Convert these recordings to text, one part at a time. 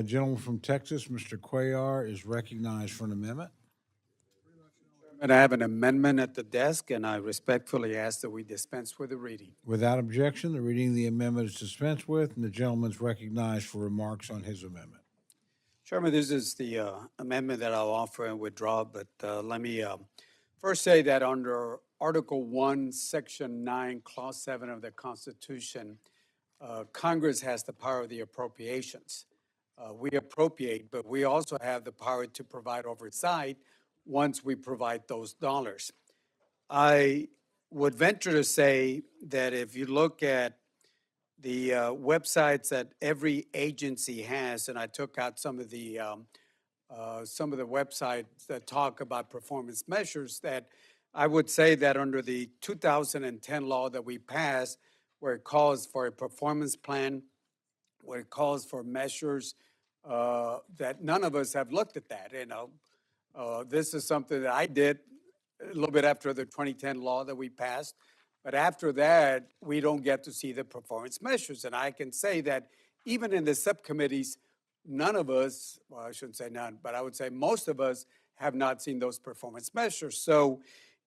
Gentleman from Texas, Mr. Cuellar, is recognized for an amendment. And I have an amendment at the desk, and I respectfully ask that we dispense with the reading. Without objection, the reading of the amendment is dispensed with, and the gentleman is recognized for remarks on his amendment. Chairman, this is the amendment that I'll offer and withdraw, but let me first say that under Article 1, Section 9, Clause 7 of the Constitution, Congress has the power of the appropriations. We appropriate, but we also have the power to provide oversight once we provide those dollars. I would venture to say that if you look at the websites that every agency has, and I took out some of the websites that talk about performance measures, that I would say that under the 2010 law that we passed, where it calls for a performance plan, where it calls for measures, that none of us have looked at that. This is something that I did a little bit after the 2010 law that we passed. But after that, we don't get to see the performance measures. And I can say that even in the subcommittees, none of us, well, I shouldn't say none, but I would say most of us have not seen those performance measures. So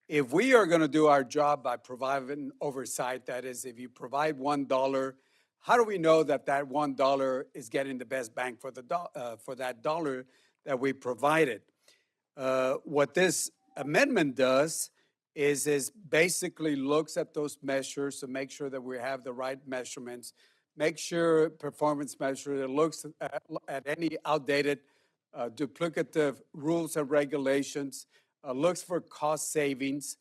if we are going to do our job by providing oversight, that is, if you provide $1, how do we know that that $1 is getting the best bang for that dollar that we provided? What this amendment does is basically looks at those measures to make sure that we have the right measurements, make sure performance measure, it looks at any outdated duplicative rules and regulations, looks for cost savings,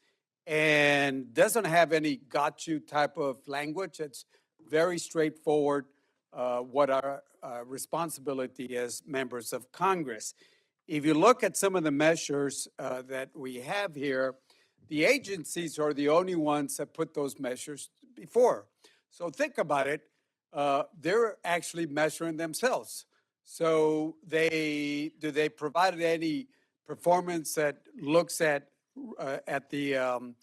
and doesn't have any got you type of language. It's very straightforward what our responsibility as members of Congress. If you look at some of the measures that we have here, the agencies are the only ones that put those measures before. So think about it. They're actually measuring themselves. So do they provide any performance that looks at the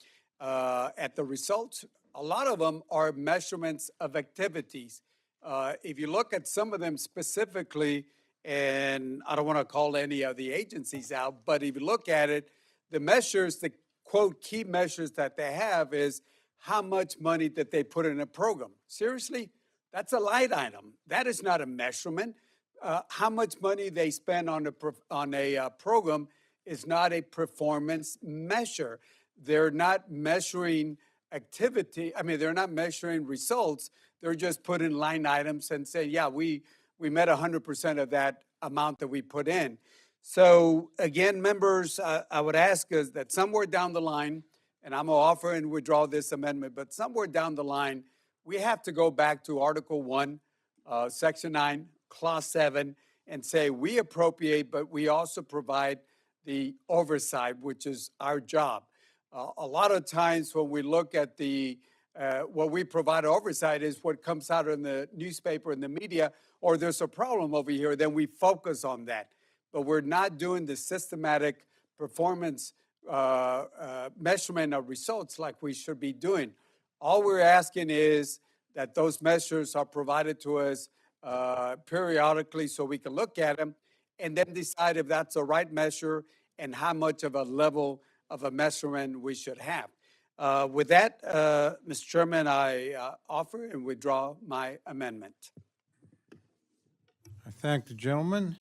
results? A lot of them are measurements of activities. If you look at some of them specifically, and I don't want to call any of the agencies out, but if you look at it, the measures, the quote, key measures that they have is how much money that they put in a program. Seriously? That's a line item. That is not a measurement. How much money they spend on a program is not a performance measure. They're not measuring activity. I mean, they're not measuring results. They're just putting line items and saying, yeah, we met 100% of that amount that we put in. So again, members, I would ask us that somewhere down the line, and I'm going to offer and withdraw this amendment, but somewhere down the line, we have to go back to Article 1, Section 9, Clause 7, and say we appropriate, but we also provide the oversight, which is our job. A lot of times when we look at what we provide oversight is what comes out in the newspaper and the media, or there's a problem over here, then we focus on that. But we're not doing the systematic performance measurement of results like we should be doing. All we're asking is that those measures are provided to us periodically so we can look at them and then decide if that's the right measure and how much of a level of a measurement we should have. With that, Mr. Chairman, I offer and withdraw my amendment. I thank the gentleman.